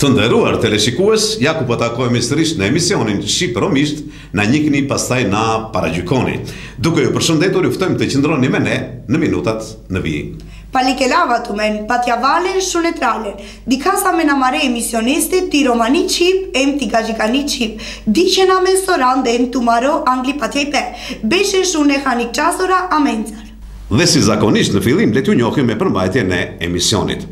Të nderuar teleshikues, ja ku po takohemi sërish në emisionin Shqip-Romisht, na njihni pastaj na paragjykoni. Duke ju përshëndetur, ju ftojmë të qëndroni me ne në minutat në vijim. Palikelava tumen, patjavalen shunetralen, dikasa me namare emisioniste ti romani qip, em ti gajikani qip, diqena me soran dhe em tumaro angli patjajpe, beshe shune hanik qasora amencar. Dhe si zakonisht në fillim, le t'ju njohim me përmbajtjen e emisionit.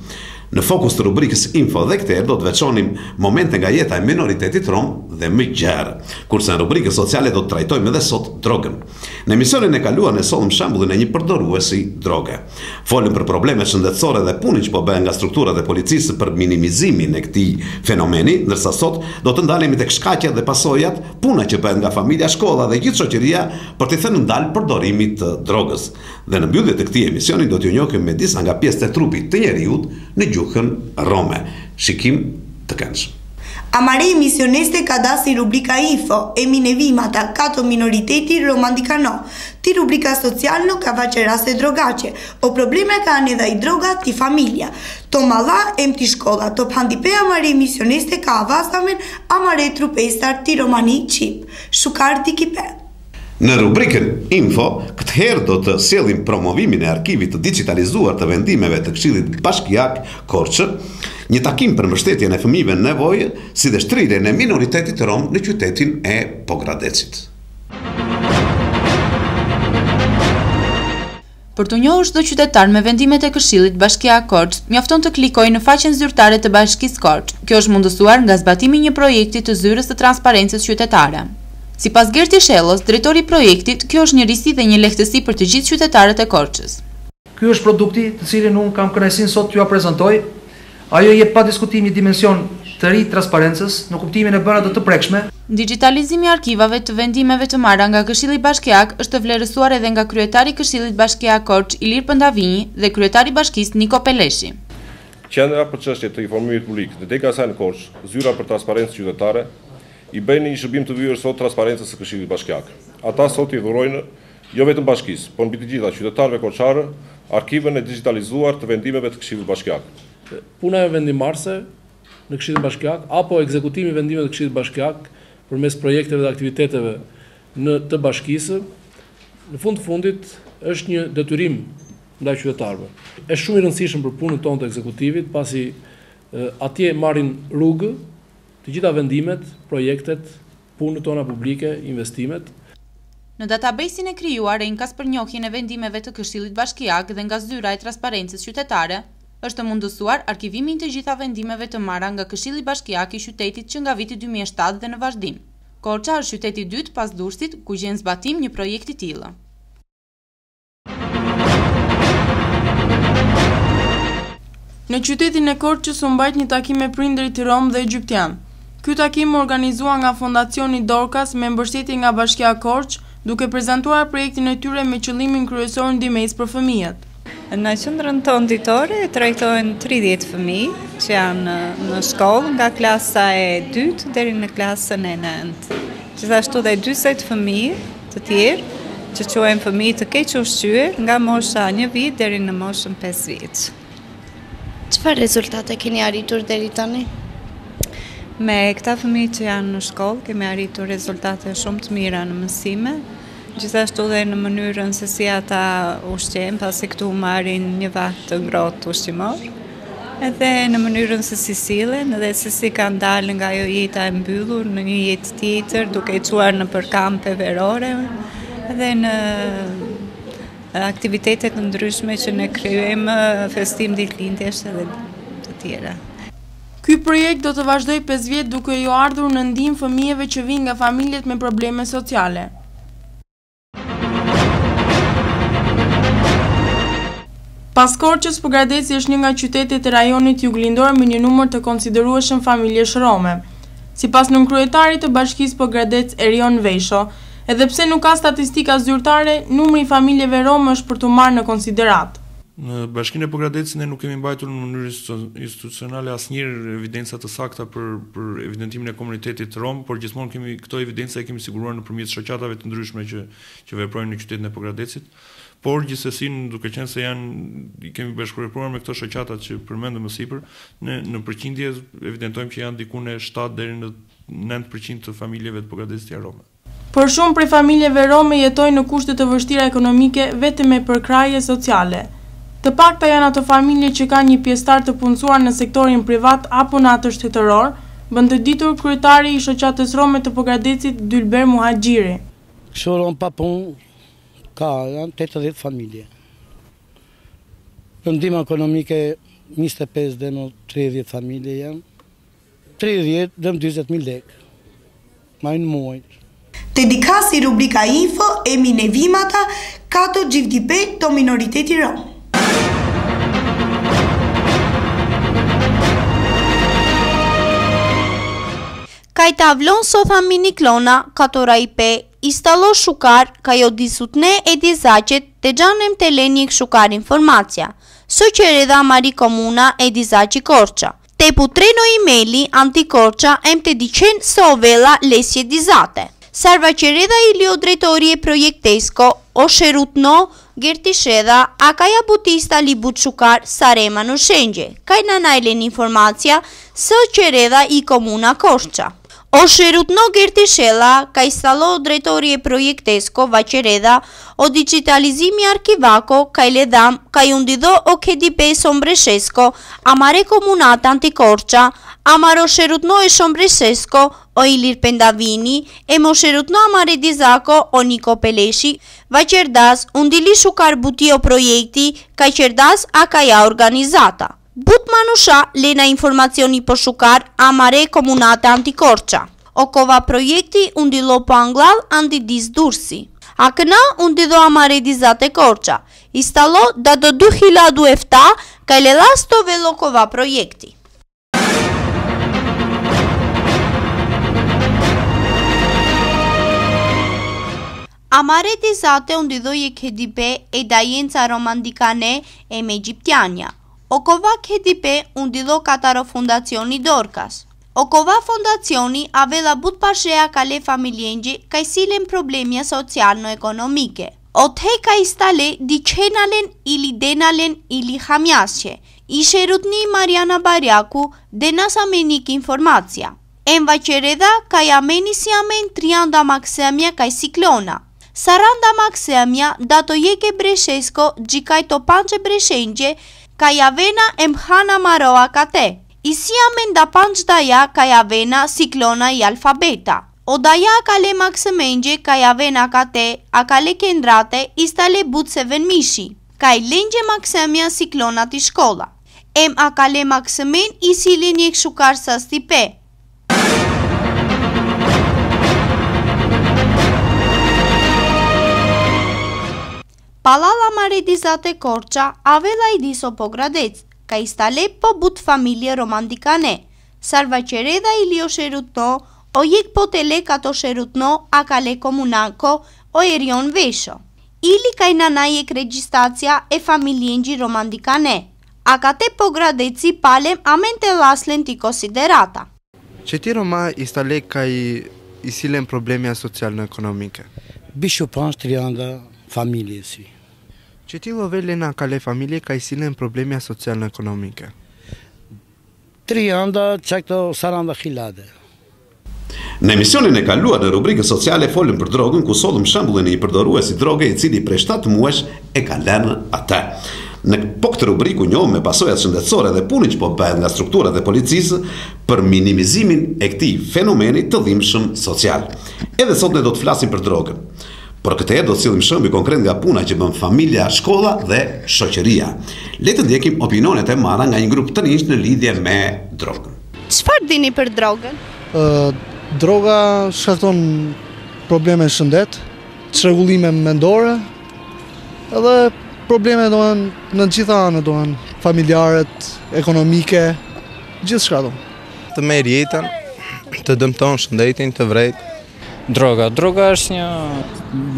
Në fokus të rubrikës Info dhe këtër do të veçonim momente nga jeta e minoritetit rom dhe më gjerë, kurse në rubrikës sociale do të trajtojmë edhe sot drogën. Në emisionin e kaluar ne sollëm shembullin e një përdoruesi droge. Folëm për problemet shëndetësore dhe punën që po bëhen nga strukturat e policisë për minimizimin e këtij fenomeni, ndërsa sot do të ndalemi tek shkaqjet dhe pasojat, puna që bëhen nga familja, shkolla dhe gjithë shoqëria për të thënë ndal përdorimit të drogës. Dhe në mbyllje të këtij emisioni do t'ju njohim me disa nga pjesët e trupit të njeriut në gjuhën rome. Shikim të këndshëm. Amare emisioniste ka dasi rubrika Info, eminevimata kato minoriteti romandikano, ti rubrika socialno ka face raste drogace, o probleme ka anë edhe i droga ti familja. To malla em ti shkolla, to pandipe amare emisioniste ka avasamen amare trupestar ti romani qip, shukar ti kipe. Në rubrikën Info, këtë herë do të sjellim promovimin e arkivit të digitalizuar të vendimeve të Këshillit Bashkiak Korçë, një takim për mbështetjen e fëmijëve në nevojë, si dhe shtrirjen e minoritetit rom në qytetin e Pogradecit. Për të njohur çdo qytetar me vendimet e Këshillit Bashkiak Korçë, mjafton të klikojë në faqen zyrtare të Bashkisë Korçë. Kjo është mundësuar nga zbatimi i një projekti të zyrës të transparencës qytetare. Sipas Gerti Shellos, drejtori i projektit, kjo është një risi dhe një lehtësi për të gjithë qytetarët e Korçës. Ky është produkti të cilin unë kam kënaqësinë sot t'ju prezantoj. Ajo jep pa diskutim një dimension të ri transparencës në kuptimin e bëra të prekshme. Digitalizimi i arkivave të vendimeve të marra nga Këshilli Bashkiak është të vlerësuar edhe nga kryetari i Këshillit Bashkiak Korçë Ilir Pëndavinji dhe kryetari i Bashkisë Niko Peleshi. Qendra për çështjet të informimit publik dhe DKS në Korçë, zyra për transparencë qytetare, i bëjnë një shërbim të vyer sot transparencës së Këshillit Bashkiak. Ata sot i dhurojnë jo vetëm bashkisë, por mbi të gjitha qytetarëve korçarë, arkivën e digitalizuar të vendimeve të Këshillit Bashkiak. Puna e vendimarrëse në Këshillin Bashkiak apo ekzekutimi i vendimeve të Këshillit Bashkiak përmes projekteve dhe aktiviteteve të bashkisë, në fund të fundit është një detyrim ndaj qytetarëve. Është shumë i rëndësishëm për punën tonë të ekzekutivit, pasi atje marrin rrugë të gjitha vendimet, projektet, punët tona publike, investimet. Në databasin e krijuar e inkas për njohjen e vendimeve të Këshillit Bashkiak dhe nga zyra e transparencës qytetare, është mundësuar arkivimin të gjitha vendimeve të marra nga Këshilli Bashkiak i qytetit që nga viti 2007 dhe në vazhdim. Korça është qyteti i dytë pas Durrësit ku gjen zbatim një projekti i tillë. Në qytetin e Korçës u mbajt një takim me prindërit rom dhe egjiptian. Ky takim organizuar nga Fondacioni Dorcas me mbështetje nga Bashkia Korçë, duke prezantuar projektin e tyre me qëllimin kryesor ndihmës për fëmijët. Në qendrën tonë ditore trajtohen 30 fëmijë që janë në shkollë nga klasa e 2 deri në klasën e 9. Gjithashtu dhe 40 fëmijë të tjerë që quhen fëmijë të keq ushqyer nga mosha 1 vit deri në moshën 5 vjeç. Çfarë rezultate keni arritur deri tani? Me këta fëmijë që janë në shkollë, kemi arritur rezultate shumë të mira në mësime, gjithashtu dhe në mënyrën se si ata ushqejnë, pasi këtu marrin një vakt të ngrohtë ushqimor, edhe në mënyrën se si sillen, edhe se si kanë dalë nga ajo jeta e mbyllur në një jetë tjetër, duke i çuar në përkampe verore, edhe në aktivitetet të ndryshme që ne kryejmë, festim ditëlindjesh edhe të tjera. Ky projekt do të vazhdojë 5 vjet duke ju ardhur në ndihmë fëmijëve që vijnë nga familjet me probleme sociale. Pas Korçës, Pogradeci është një nga qytetet e rajonit juglindor me një numër të konsiderueshëm familjesh rome. Sipas nënkryetarit të Bashkisë Pogradec Erion Vesho, edhe pse nuk ka statistika zyrtare, numri i familjeve rome është për të marrë në konsiderat. Në Bashkinë e Pogradecit ne nuk kemi mbajtur në mënyrë institucionale asnjëherë evidenca të sakta për evidentimin e komunitetit rom, por gjithmonë këto evidenca e kemi siguruar nëpërmjet shoqatave të ndryshme që veprojnë në qytetin e Pogradecit. por gjithsesi duke qenë se i kemi bashkëpunëruar me këto shoqata që përmendëm më sipër, në përqindje evidentojmë që janë diku në 7 deri në 9% të familjeve të Pogradecit Rome. Por shumë prej familjeve rome jetojnë në kushte të vështira ekonomike vetëm me përkraje sociale. Të pakta janë ato familje që kanë një pjesëtar të punësuar në sektorin privat apo në atë shtetëror, bën të ditur kryetari i shoqatës rome të Pogradecit Dylber Muhaxhiri. Kështu rom pa punë janë 80 familje. Për ndihmë ekonomike 25 dhe në 30 familje janë. 30 dhe 20.000 lekë. Ma në muaj. Të dikasi rubrika info e minevimata kato GFDP të minoriteti rom. Kajta vlon sothamini klona katora IP instalo shukar ka jo disutne e dizacet te gjanem te lenjek shukar informacja. So qereda mari komuna e dizaci Korça. Te putreno imeli antikorça em te dicen sovela lesje dizate. Sarva qereda i lio drejtori e projektesko o sherutno Gertisheda a kaja butista li but shukar Sarema në shenje. Kaj nanajlen informacja so qereda i komuna Korça. O sherutno Gertishela ka instalo drejtori e projektesko Vaqereda o digitalizimi arkivako ka ledam ka jundido o KDP Sombreshesco amare komunata antikorça amaro sherutno e Sombreshesco o Ilir Pendavini e mo sherutno amare dizako o Niko Peleshi Vaqerdas undili shukar butio projekti ka qerdas a ka ja organizata. But manusha lena informacioni po shukar amare komunate antikorça. Okova projekti undilo po anglal andidiz dursi. A këna undido amare dizate Korça. Instalo da do 2000 efta ka lelas to velokova projekti. Amare dizate undidoj e KDP e dajenca romandikane e me Egjiptiania. Okova KDP undilo Kataro Fundacioni Dorcas. Okova Fondacioni avela but pashea kale familjenji ka silen problemja socialno-ekonomike. O te ka istale diçenalen ili denalen ili hamjasqe. Ishe rutni Mariana Barjaku denas amenik informacja. En Vaqereda ka jameni si amen trianda maksemja ka siklona. Saranda maksemja dato jeke Breshesko gjikaj to panqe Breshenje ka javena emhana maroa kate. Isi amen da panç daja ka javena siklona i alfabeta. O daja kale maksemenje ka javena kate a kale kendrate istale butseven mishi. Ka i lenje maksemja siklona ti shkolla. Em a kale maksemen isi linjek shukar sa stipe. Palala maredizate Korça avela i diso Pogradec. Ka istale po but familje romandikane. Sarva qereda i lio sherutno, o jek potele kato sherutno a kale komunako o erion vesho. Ili ka i nanajek registracja e familjenji romandikane. A kate Pogradeci palem amente laslen ti konsiderata. Që ti Roma istale ka i silen problemja socialno-ekonomike? Bishu pansh trianda familje si. Që ti vëvele na kale familje ka i silen problemja socialno-ekonomike? Trianda qakto saranda khilade. Në emisionin e kaluar në rubrikën sociale folëm për drogën, ku sollëm shembullin e një përdoruesi droge i cili prej 7 muajsh e ka lënë atë. Në këtë rubrikë njohëm me pasojat shëndetësore dhe punën që po bëhet nga strukturat e policisë për minimizimin e këtij fenomeni të dhimbshëm social. Edhe sot ne do të flasim për drogën. Por këtë herë do të sillim shembuj konkret nga puna që bën familja, shkolla dhe shoqëria. Le të ndjekim opinionet e marra nga një grup të rinj në lidhje me drogën. Çfarë dini për drogën? Droga shkakton probleme shëndet, çrregullime mendore, edhe probleme në gjitha anët, familjaret, ekonomike, gjithçka do. Të merr jetën, të dëmton shëndetin, të vret. Droga është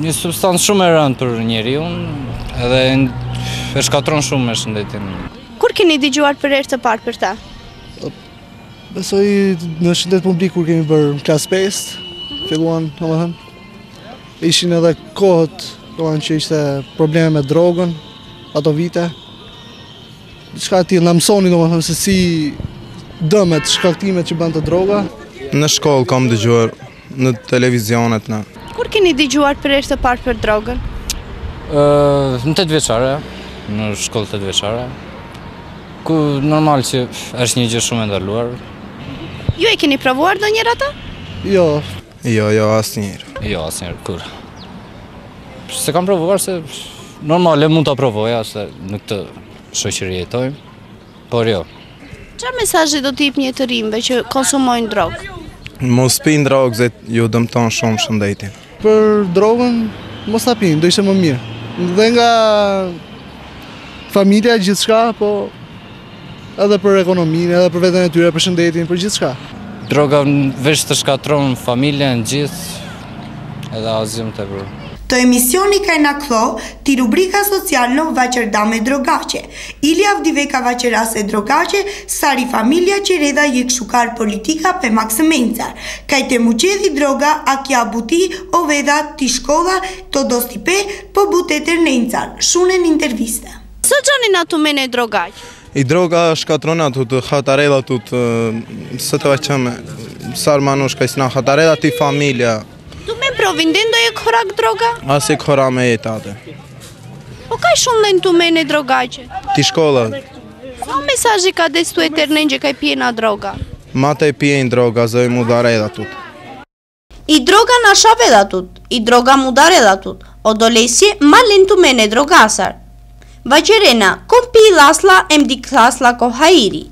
një substancë shumë e rëndë për njeriu, edhe e shkatron shumë me shëndetin. Kur keni dëgjuar për herë të parë për ta? Besoj në shëndet publik kur kemi bërë klas 5, filluan, domethënë, ishin edhe kohët Doan që ishte probleme me drogën, ato vite. Diçka tillë na mësoni domethënë se si dëmet, shkaktimet që bën të droga. Në shkollë kam dëgjuar, në televizionet na. Kur keni dëgjuar për herë të parë për drogën? Në 8 vjeçare, në shkollë 8 vjeçare. Ku normal që është një gjë shumë e ndaluar. Ju e keni provuar ndonjëherë atë? Jo. Jo, asnjëherë. Jo, asnjëherë, kur. Se kam provuar se normale mund ta provoja se në këtë shoqëri jetojmë, por jo. Çfarë mesazhi do t'i jepni të rinjve që konsumojnë drogë? Mos pinë drogë, se ju dëmton shumë shëndetin. Për drogën, mos ta pinë, do ishte më mirë. Dhe nga familja gjithçka, po edhe për ekonominë, edhe për veten e tyre, për shëndetin, për gjithçka. Droga veç të shkatron familjen gjithë, edhe azim të bërë. Të emisioni ka na klo, ti rubrika socialno vaqerdame drogace. Ili avdiveka vaqerase drogace, sari familja që reda jek shukar politika pe maksemencar. Kajte muqedhi droga, a kja buti, o veda ti shkolla, to dostipe, po bute ternencar. Shunen interviste. Së gjani na të mene drogaq? I droga shkatrona të hatarela të së të vaqëme, sarmanush ka isna hatarela ti familja. Tu me provindin do je korak droga? Asi kora me jetate. Po ka shumë len tu mene drogaqe? Ti shkolla. Sa mesazhi ka destu e tërnen që ka i pjena droga? Mate pjen droga, zëj mu dare da tut. I droga na shave da tut, i droga mu dare da tut, o dolesje ma len tu mene drogasar. Vaqerena, kom pi lasla emdi klasla ko hairi.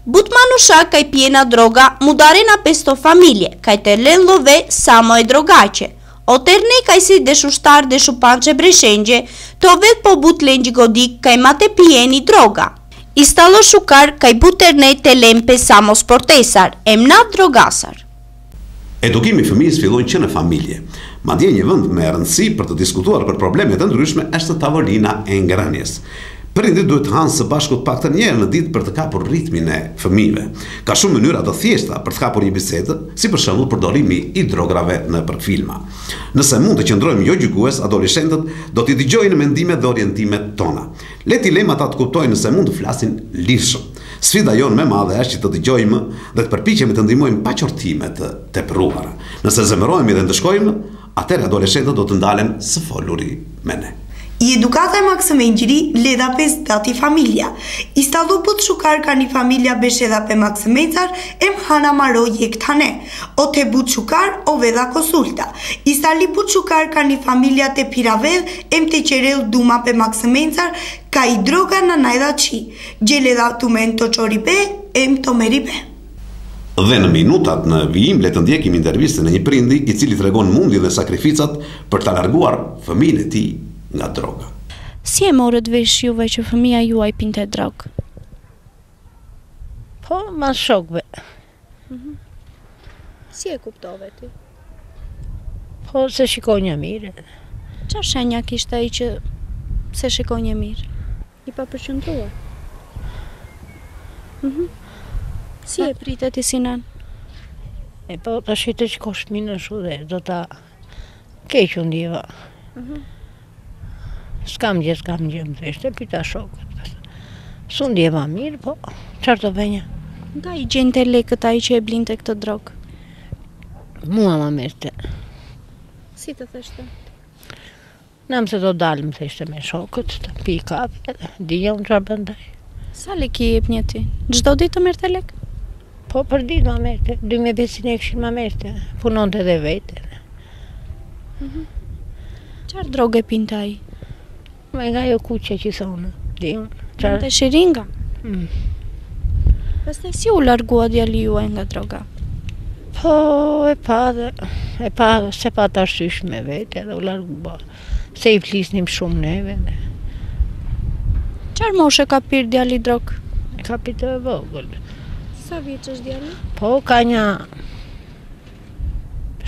Butmanusha kaj pjena droga mudarena pesto familje, kaj të len love samo e drogace. O terne kaj si deshushtar deshu panče breshenje, to vet po but lengjë godik kaj mate pjeni droga. Istalo shukar kaj but terne të lempe samo sportesar, emna drogasar. Edukimi i fëmijës fillon që në familje. Madje një vend me rëndësi për të diskutuar për problemet e ndryshme është tavolina e ngrënies. Prindit duhet të hanë së bashku paktën një herë në ditë për të kapur ritmin e fëmijëve. Ka shumë mënyra të thjeshta për të kapur një bisedë, si për shembull përdorimi i drograve nëpër filma. Nëse mund të qëndrojmë jo gjykues, adoleshentët do t'i dëgjojnë mendimet dhe orientimet tona. Le t'i lejmë ata të kuptojnë nëse mund të flasin lirshëm. Sfida jonë më e madhe është që të dëgjojmë dhe të përpiqemi të ndihmojmë pa qortime të tepruara. Nëse zemërohemi dhe ndëshkojmë, atëherë adoleshentët do të ndalen së foluri me ne. I edukata e maksemengjiri leda pes dati familja. Istadu put shukar ka një familja besheda pe maksemencar, em hana maro jek tane. O te but shukar o veda konsulta. Istali put shukar ka një familja te piraved, em te qerel duma pe maksemencar, ka i droga në najda qi. Gjeleda tu men to qoripe, em to meripe. Dhe në minutat në vijim le të ndjekim intervistën e një prindi i cili tregon mundi dhe sakrificat për ta larguar fëmijën e tij nga droga. Si e morët vesh juve që fëmija juaj pinte drogë? Po, ma shokve. Si e kuptove ti? Po, se shikoj një mirë. Qa shenja kishte ai që se shikoj një mirë? I pa përqëndruar? Si e pritet i Sinan? E po, të shite që kosh minë shu dhe do ta keqë ndjeva. S'kam gjë më theshte, pita shokët. Su ndjeva mirë, po, qarë të venja. Nga i gjente lekët ai që e blinte këtë drogë? Mua ma merte. Si të theshte? Nam se do dalë më theshte me shokët, të pi kafe, dija unë qarë bëndaj. Sa leki jep një ti? Gjdo ditë të merte lekë? Po, për ditë ma merte, 2500 e këshin ma merte, punon të dhe vete. Qarë droge pinta ai? Me nga jo kuqe që thonë, di unë. Të shiringa? Pastaj si u largua djali juaj nga droga? Po, e pa, se pa të arsysh me vete, edhe u largua. Se i flisnim shumë neve. Qarë moshe ka pirë djali drogë? Ka pirë të vogël. Sa vjeç është djali? Po, ka një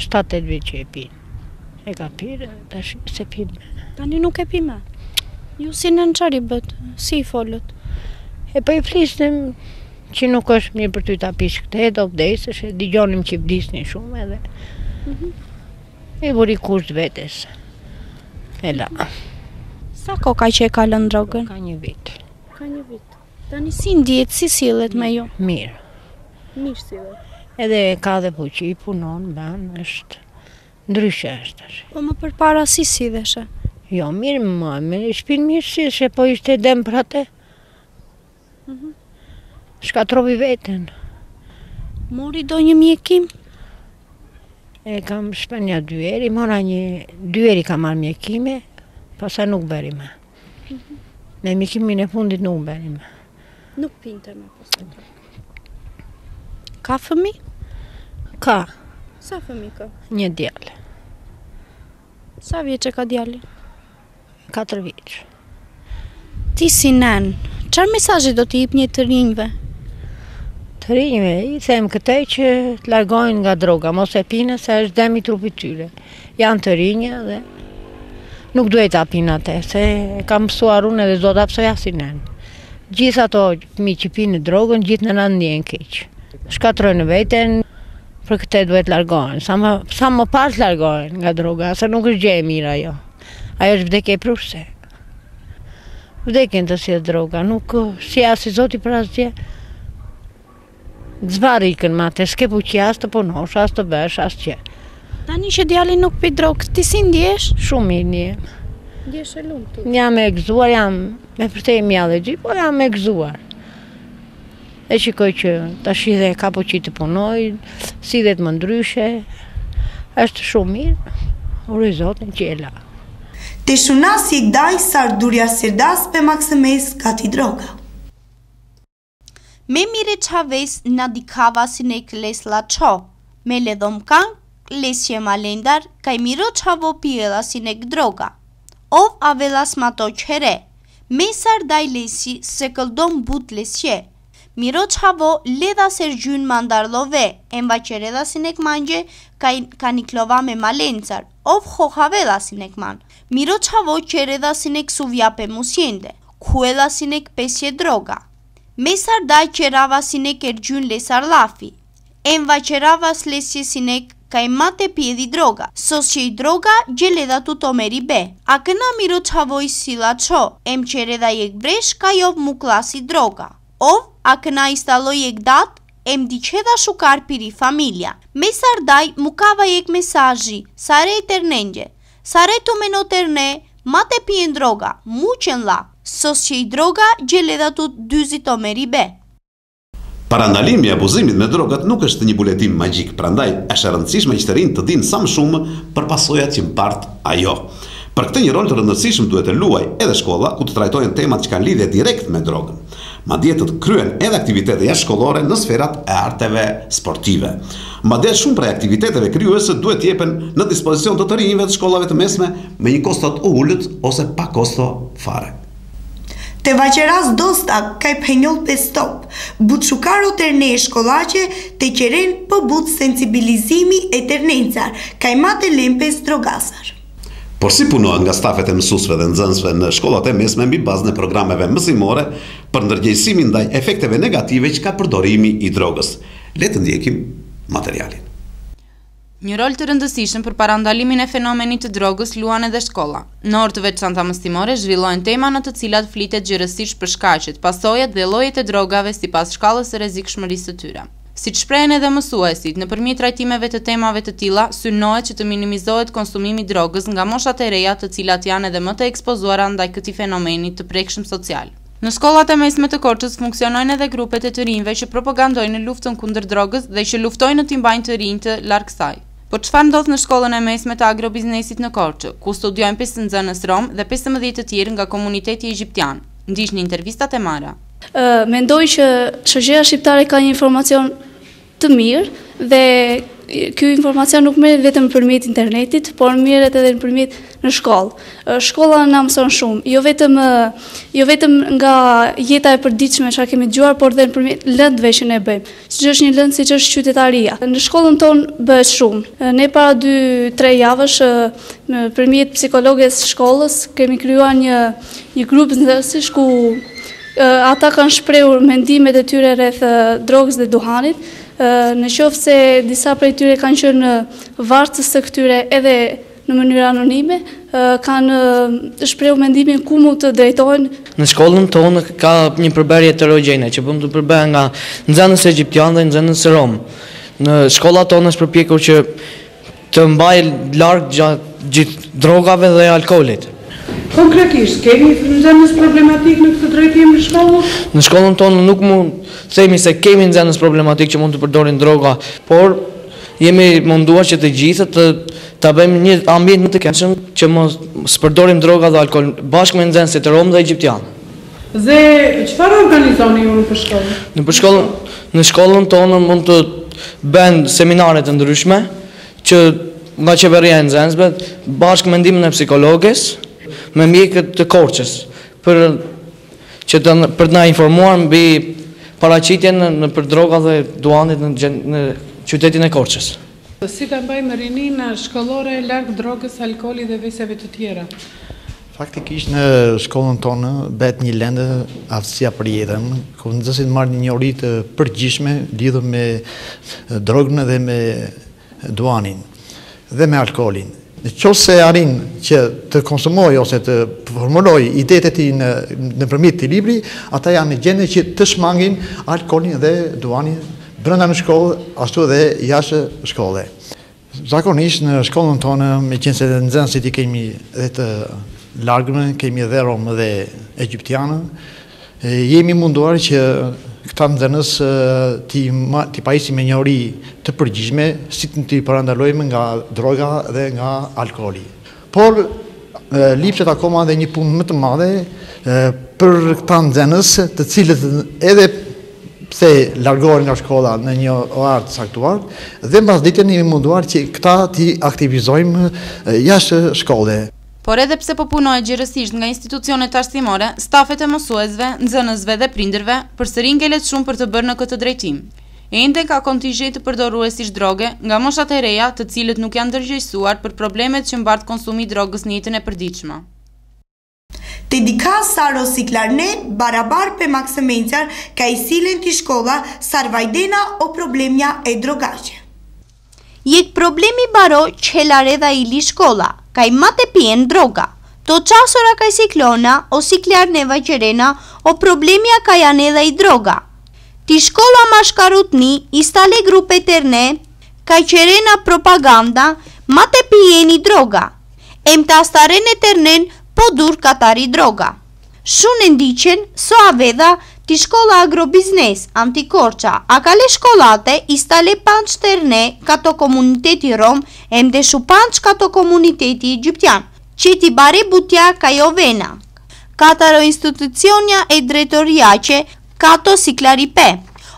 7-8 vjeç që e pinë. E ka pirë, tash se pinë. Tani nuk e pime? Ju si në qari bët, si i folët? E po i flisnim që nuk është mirë për ty ta pish këte, do vdesësh, e digjonim që vdisni shumë edhe. E vuri kusht vetes. Ela. Sa ko ka që e ka lënë drogën? Ka një vit. Ka një vit. Tani si ndjetë, si sillet me ju? Mirë. Mirë sillet. Edhe ka dhe fuqi, punon, është ndryshe është. Po më përpara si sidheshe? Jo, mirë me shpinë mirë sidheshe, po ishte dem për atë. Shkatrovi veten. Mori do një mjekim? E kam shpenja 2 eri, mora 2 eri kam marrë mjekime, pasaj nuk beri me. Me mjekimin e fundit nuk beri me. Nuk pinte me pasaj. Ka fëmi? Ka. Sa fëmi ka? Një djallë. Sa vjeqe ka djalli? 4 vjeq. Ti si nen, çfarë mesazhi do t'i jep një të rinjve? Të rinjve, i them këtej që të largojnë nga droga, mos e pinë se është demi trupit tyre. Janë të rinjë dhe nuk duhet ta pinë atë, se kam mësuar unë edhe do ta psoja si nen. Gjithë ato fëmijë që pinë drogën, gjithë në nënë ndjen keq. Shkatrojnë veten, për këtë duhet largohen. Sa më parë të largohen nga droga, se nuk është gjë e mirë ajo. Ajo është vdekje e prurse. Vdekjen të si e droga, nuk si as i Zoti për asgjë. Zvarikën ma të s'ke fuqi as të punosh, as të bësh, as që. Tani që djali nuk pi drogë, ti si ndjesh? Shumë mirë ndjehem. Ndjesh e lumtur. Jam e gëzuar, jam me përtej mjallëgji, po jam e gëzuar. E shikoj që tash dhe ka fuqi të punoj, sidhet më ndryshe, është shumë mirë, uroj Zotin që e la. Te shunasi i gdaj sardurja sirdas pe maksemes kati droga. Me mire qaves na dikava sinek les la qo, me ledhom kan, lesje malendar, kaj miro qavo pjela sinek droga. Ov avelas mato qhere, me sardaj lesi se këldom but lesje. Miro qavo ledha sergjyn mandarlove, enva qereda sinek manje, kaj kaniklova me malencar, ov hohavela sinek man. Miro qavo qereda sinek suvjape musjende, kuela sinek pesje droga. Me sardaj qerava sinek ergjyn lesar lafi, enva qerava slesje sinek kaj mate pjedi droga, sos që i droga gjeleda tu to meri be. A këna miro qavoj sila qo, em qereda jek bresh ka jov mu klasi droga. Ov, a këna instaloj jek dat, em diqeda shukar piri familja. Me sardaj mukava jek mesazhi, sare e ternenje, sare tu meno terne, mate pjen droga, muqen la. Sos që i droga gjeleda tu dyzit o meri be. Parandalimi i abuzimit me drogat nuk është një buletim magjik, prandaj është e rëndësishme që të rinë të dinë sa më shumë për pasojat që mbart ajo. Për këtë një rol të rëndësishëm duhet të luaj edhe shkolla, ku të trajtojnë temat që kanë lidhje direkt me drogën. Madje të kryen edhe aktivitete jashtëshkollore në sferat e arteve sportive. Madje shumë prej aktiviteteve krijuese duhet të jepen në dispozicion të rinjve të shkollave të mesme me një kosto të ulët ose pa kosto fare. Te vaqeras dosta kaj penjol pe stop, but shukaro terne shkollace te qeren për but sensibilizimi e ternencar, kaj mate lempes drogasar. Por si punohen nga stafet e mësuesve dhe nxënësve në shkollat e mesme mbi bazën e programeve mësimore për ndërgjegjësimin ndaj efekteve negative që ka përdorimi i drogës. Le të ndjekim materialin. Një rol të rëndësishëm për parandalimin e fenomenit të drogës luan edhe shkolla. Në orë të veçanta mësimore zhvillohen tema në të cilat flitet gjërësisht për shkaqet, pasojat dhe llojet e drogave sipas shkallës së rrezikshmërisë së tyre. Siç shprehen edhe mësuesit, nëpërmjet trajtimeve të temave të tilla, synohet që të minimizohet konsumimi i drogës nga moshat e reja, të cilat janë edhe më të ekspozuara ndaj këtij fenomeni të prekshëm social. Në shkollat e mesme të Korçës funksionojnë edhe grupet e të rinjve që propagandojnë luftën kundër drogës dhe që luftojnë të mbajnë të rinj të larg kësaj. Por çfarë ndodh në shkollën e mesme të agrobiznesit në Korçë, ku studiojnë 5 nxënës rom dhe 15 të tjerë nga komuniteti egjiptian? Ndiqni intervistat e Mara. Mendoj që shoqëria shqiptare ka një informacion të mirë dhe ky informacion nuk merret vetëm nëpërmjet internetit, por merret edhe nëpërmjet në shkollë. Shkolla na mëson shumë, jo vetëm nga jeta e përditshme që kemi dëgjuar, por edhe nëpërmjet lëndëve që ne bëjmë. Siç është një lëndë siç është qytetaria. Në shkollën tonë bëhet shumë. Ne para 2-3 javësh nëpërmjet psikologes shkollës kemi krijuar një grup nxënësish ku ata kanë shprehur mendimet e tyre rreth drogës dhe duhanit. Në qoftë se disa prej tyre kanë qenë varësës të këtyre edhe në mënyrë anonime, kanë shprehur mendimin ku mund të drejtohen. Në shkollën tonë ka një përbërje heterogjene që mund të përbëhet nga nxënës egjiptian dhe nxënës rom. Në shkollat tonë është përpjekur që të mbajë larg gjithë drogave dhe alkoolit. Konkretisht, kemi nxënës problematik në këtë drejtim në shkollën? Në shkollën tonë nuk mund themi se kemi nxënës problematik që mund të përdorin droga, por jemi munduar që të gjithë të bëjmë një ambient më të këndshëm që mos përdorim droga dhe alkool bashkë me nxënësit rom dhe egjiptian. Dhe çfarë organizoni ju në shkollë? Në shkollën tonë mund të bëhen seminare të ndryshme që nga qeveria e nxënësve bashkë me ndihmën e psikologes, me mjekët të Korçës për të na informuar mbi paraqitjen për droga dhe duanit në qytetin e Korçës. Si ta mbajmë rinin shkollore larg drogës, alkoolit dhe veseve të tjera? Faktikisht në shkollën tonë bëhet një lëndë aftësia për jetën, ku nxënësit marrin një njohuri të përgjithshme lidhur me drogën dhe me duanin dhe me alkoolin. Nëse arrin që të konsumoj ose të formuloj idetë e tij nëpërmjet këtij libri, ata janë në gjendje që të shmangin alkoolin dhe duanin brenda në shkollë, ashtu dhe jashtë shkolle. Zakonisht në shkollën tonë, meqense se nxënësit i kemi dhe të largëm, kemi dhe romë dhe egjiptianë, jemi munduar që këta nxënës t'i pajisë me njohuri të përgjithshme, si t'i parandalojmë nga droga dhe nga alkooli. Por lipset akoma dhe një punë më të madhe për këta nxënës, të cilët edhe pse largohen nga shkolla në një orar të saktuar, dhe mbas ditën jemi munduar që këta t'i aktivizojmë jashtë shkolle. Por edhe pse po punohet gjerësisht nga institucionet arsimore, stafet e mësuesve, nxënësve dhe prindërve përsëri ngelet shumë për të bërë në këtë drejtim. Ende ka kontingent të përdoruesish droge nga moshat e reja, të cilët nuk janë ndërgjegjësuar për problemet që mbart konsumi drogës në jetën e përditshme. Të dika Saro Siklarnet, barabar për maksemencar, ka i silen të shkolla Sarvajdena o problemja e drogaqe. Jek problemi baro qelare dha ili shkolla, ka i mate pien droga. To qasora ka i siklona o Siklarneva qerena o problemja ka janë edhe i droga. Ti shkolla mashkarutni, istale grupe terne, ka i qerena propaganda, mate pieni droga. Em të astaren e ternen, po dur katari droga. Shune ndiqen, so aveda, ti shkolla agrobiznes, antikorqa, a kale shkollate, istale panç terne, kato komuniteti rom, em deshu panç kato komuniteti egjiptian, që ti bare butja ka jo vena. Kataro institucionja e drejtoriace, kato siklaripe.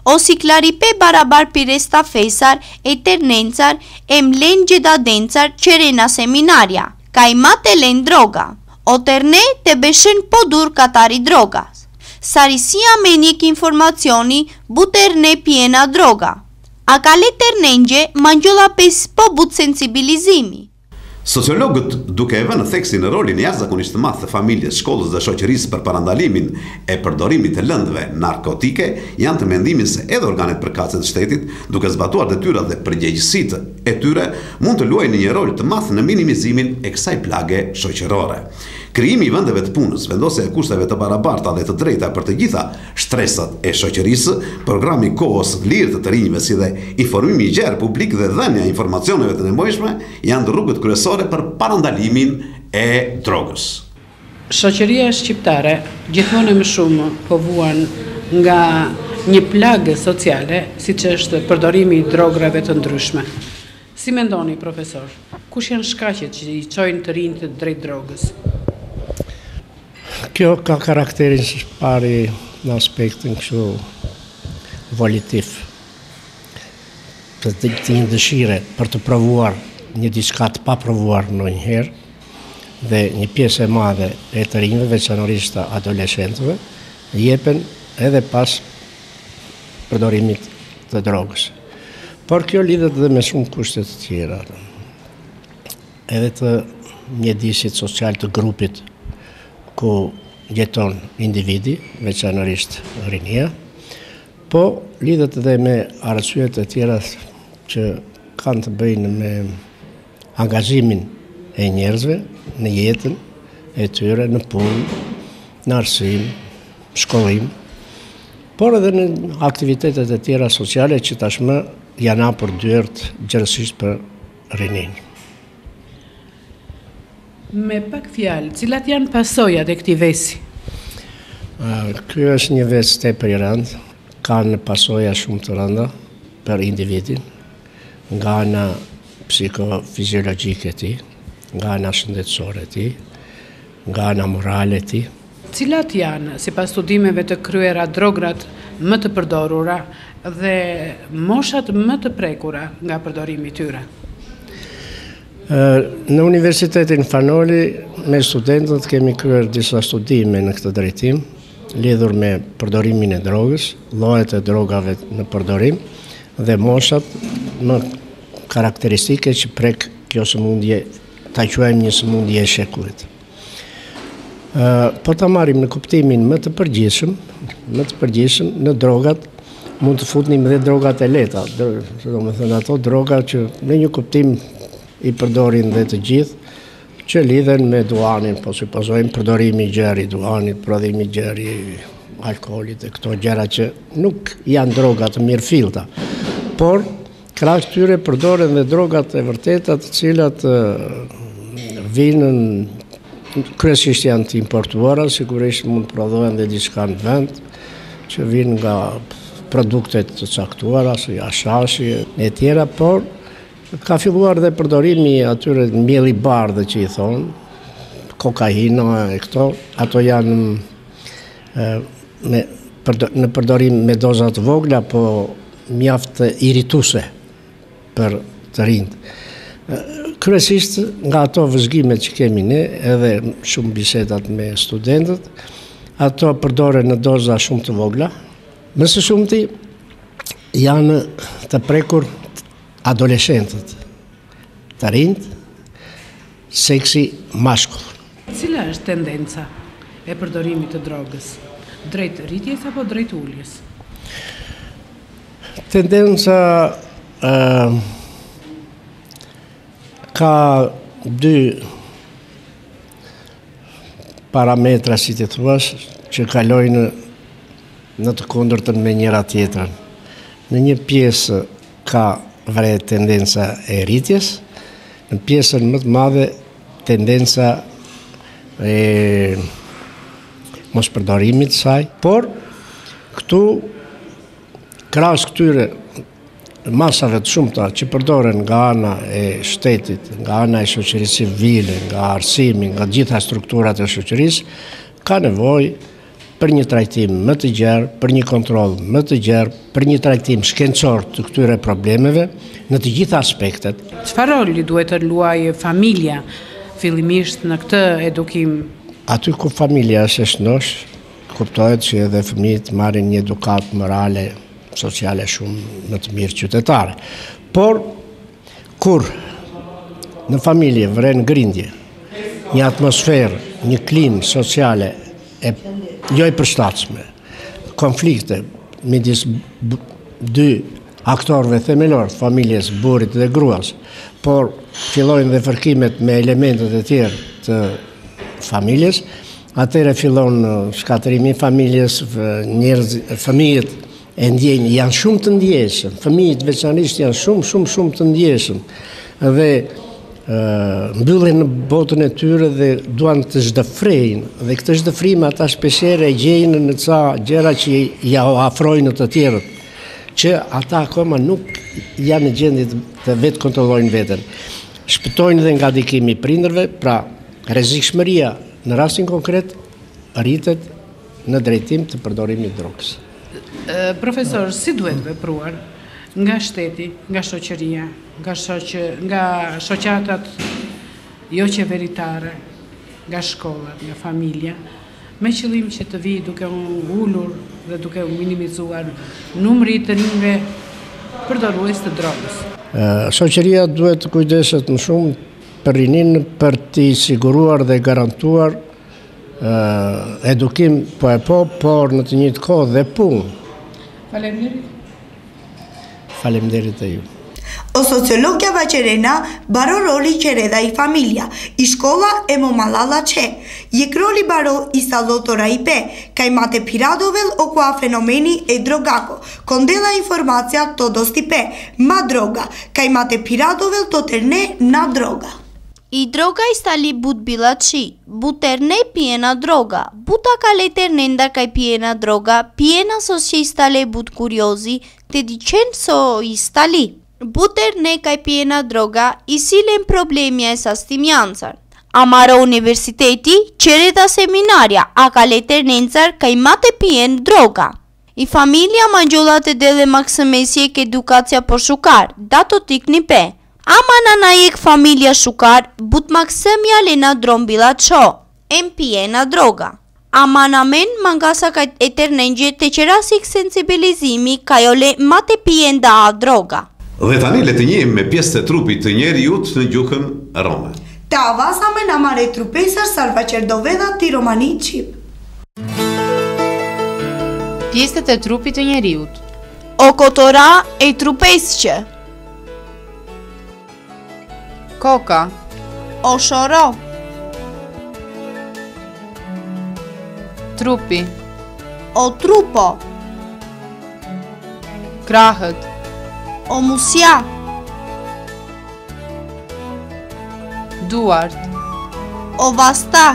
O siklaripe barabar piresta fesar, e ternencar, em len gjedadencar, qerena seminarja, ka i mate len droga. O terne të beshen po dur katari drogas. Sarisia me njek informacioni bu terne pjena droga. A kale ternengje mangjolla pes po but sensibilizimi. Sociologët, duke e vënë theksi në rolin jashtëzakonisht të madh të familjes, shkollës dhe shoqërisë për parandalimin e përdorimit të lëndëve narkotike, janë të mendimin se edhe organet përkatëse të shtetit, duke zbatuar detyrat dhe përgjegjësitë e tyre, mund të luajnë një rol të madh në minimizimin e kësaj plage shoqërore. Krijimi i vendeve të punës, vendosja e kushteve të barabarta dhe të drejta për të gjitha shtresat e shoqërisë, programi kohës lirë të rinjve si dhe informimi i gjerë publik dhe dhënia e informacioneve të nevojshme janë rrugët kryesore për parandalimin e drogës. Shoqëria shqiptare gjithmonë më shumë po vuan nga një plagë sociale, siç është përdorimi i drograve të ndryshme. Si mendoni, profesor, kush janë shkaqet që i çojnë të rinjtë drejt drogës? Kjo ka karakterin që pari në aspektin kështu volitiv. Të një dëshire për të provuar një diçka të pa provuar ndonjëherë dhe një pjesë e madhe e të rinjve, veçanërisht të adoleshentëve, jepen edhe pas përdorimit të drogës. Por kjo lidhet dhe me shumë kushte të tjera. Edhe të mjedisit social të grupit ku jeton individi, veçanërisht rinia, po lidhet edhe me arsyet e tjera që kanë të bëjnë me angazhimin e njerëzve në jetën e tyre, në punë, në arsim, shkollim, por edhe në aktivitetet e tjera sociale që tashmë janë hapur dyert gjërësisht për rinin. Me pak fjalë, cilat janë pasojat e këtij vesi? Ky është një ves tepër i rëndë, kanë pasoja shumë të rënda për individin, nga ana psikofiziologjike e tij, nga ana shëndetësore e tij, nga ana morale e tij. Cilat janë, sipas studimeve të kryera, drograt më të përdorura dhe moshat më të prekura nga përdorimi i tyre? Në Universitetin Fanoli me studentët kemi kryer disa studime në këtë drejtim, lidhur me përdorimin e drogës, llojet e drogave në përdorim dhe moshat më karakteristike që prek kjo sëmundje, ta quajmë një sëmundje e shekullit. Po ta marrim në kuptimin më të përgjithshëm, në drogat mund të futnim dhe drogat e lehta, domethënë ato droga që në një kuptim i përdorin dhe të gjithë, që lidhen me duanin, po supozojmë përdorimi i gjerë i duanit, prodhimi i gjerë i alkoolit e këto gjëra që nuk janë droga të mirëfillta, por krahas tyre përdoren dhe drogat e vërteta, të cilat vinën kryesisht janë të importuara, sigurisht mund prodhohen dhe diçka në vend, që vinë nga produktet të caktuara, si ashashi e tjera, por ka filluar dhe përdorimi atyre mielli bardhë që i thonë, kokaina e këto, ato janë në përdorim me doza të vogla, po mjaft irituese për të rinjt. Kryesisht nga ato vëzhgimet që kemi ne, edhe shumë bisedat me studentët, ato përdoren në doza shumë të vogla, më së shumti janë të prekur adoleshentët, të rinjt, seksi mashkull. Cila është tendenca e përdorimit të drogës? Drejt rritjes apo drejt uljes? Tendenca ka dy parametra, si të thuash, që kalojnë në të kundërtën me njëra tjetrën. Në një pjesë ka vre tendenca e rritjes, në pjesën më të madhe tendenca e mos përdorimit saj, por këtu krahas këtyre masave të shumta që përdoren nga ana e shtetit, nga ana e shoqërisë civile, nga arsimi, nga gjitha strukturat e shoqërisë, ka nevojë për një trajtim më të gjerë, për një kontroll më të gjerë, për një trajtim shkencor të këtyre problemeve në të gjitha aspektet. Çfarë roli duhet të luajë familja fillimisht në këtë edukim? Aty ku familja është e shnosh, kuptohet që edhe fëmijët marrin një edukat morale, sociale shumë më të mirë qytetare. Por, kur në familje vren grindje, një atmosferë, një klimë sociale jo i përshtatshme, konflikte midis dy aktorëve themelor, familjes, burrit dhe gruas, por fillojnë dhe fërkimet me elementet e tjerë të familjes, atëherë fillon shkatërimi i familjes, fëmijët e ndjenjë, janë shumë të ndjeshëm, fëmijët veçanërisht janë shumë të ndjeshëm dhe mbyllen në botën e tyre dhe duan të zhdëfrejnë, dhe këtë zhdëfrim ata shpeshherë e gjejnë në ca gjëra që ja afrojnë të tjerët, që ata akoma nuk janë në gjendje të vetë kontrollojnë veten. Shpëtojnë dhe nga ndikimi i prindërve, pra rrezikshmëria në rastin konkret rritet në drejtim të përdorimit të drogës. Profesor, si duhet vepruar nga shteti, nga shoqëria, nga shoqatat jo qeveritare, nga shkollat, nga familja, me qëllim që të vijë duke ulur dhe duke minimizuar numri të rinjve përdorues të drogës? Shoqëria duhet të kujdeset më shumë për rinin, për t'i siguruar dhe garantuar edukim por në të njëjtë kohë dhe punë. Faleminderit. Faleminderit e ju. O sociologja Vaqerena baro roli qereda i familja, i shkolla e momalala që, jek roli baro i salotora i pe, kaj mate piradovel o kua fenomeni e drogako, kondela informacija to dosti pe, ma droga, kaj mate piradovel to terne na droga. I droga i stali but bilaci, buterne pjena droga, buta kale terne ndar kaj pjena droga, pjena sos që i stale but kuriozi, te diqen so i stali. Buterne kaj pjena droga i silen problemja e sastimiancar. Amaro universiteti, qereda seminarja, a kale ternencar kaj mate pjen droga. I familia magjolat e dele maksimesje ke edukacja po shukar, dato tik një pe. Ama nana jek familia shukar, but maksimja lena drombila qo, em pjena droga. Ama namen mangasa kaj eternenje te qerasik sensibilizimi kajole mate pjenda a droga. Dhe tani le të njehim me pjesë të trupit të njeriut në gjuhën rome. Të avasame në mare trupesër salva qerdoveda ti romani qip. Pjesët e trupit të njeriut. O kotora e trupesqë. Koka. O shoro. Trupi. O trupo. Krahët. O musja. Duart. O vasta.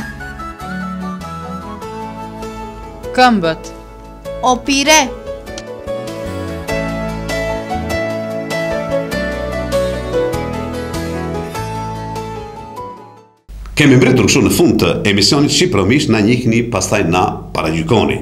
Këmbët. O pire. Kemi mbretur kështu në fund të emisionit Shqipëromisht, na njihni pastaj na paragjykoni.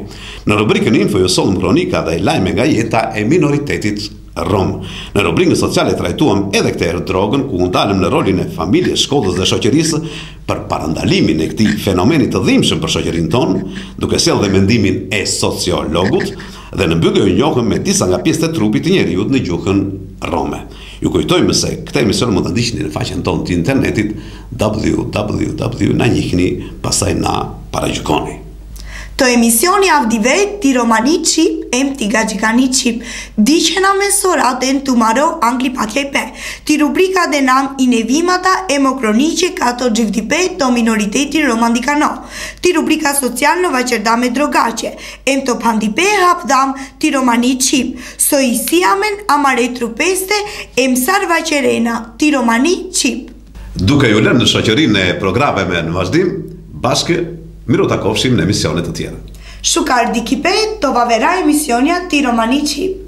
Në rubrikën Info ju sollëm kronika dhe lajme nga jeta e minoritetit rom. Në rubrikën sociale trajtuam edhe këtë herë drogën, ku ndalëm në rolin e familjes, shkollës dhe shoqërisë për parandalimin e këtij fenomeni të dhimbshëm për shoqërinë tonë, duke sjellë dhe mendimin e sociologut, dhe në mbyllje u njohëm me disa nga pjesët e trupit të njeriut në gjuhën rome. Ju kujtojmë se këtë emision mund të ndiqni në faqen tonë të internetit www, na njihni, pastaj na paragjykoni. Të emisioni avdive ti romani qip, em ti gajikani qip, diqena mensoraten të maro angli patjepe, ti rubrika dhe nam i nevimata emokronice ka të gjivdipe të minoriteti romandikano, ti rubrika social në vaqerdame drogace, em të pandipe hapdam ti romani qip, so i siamen amare trupeste, em sar vaqerena ti romani qip. Duke ju lënë në shoqërinë e programeve në vazhdim, bashkë miro ta kofshim në emisionet të tjera. Shukar dikipe, to vavera emisionja ti romani qip.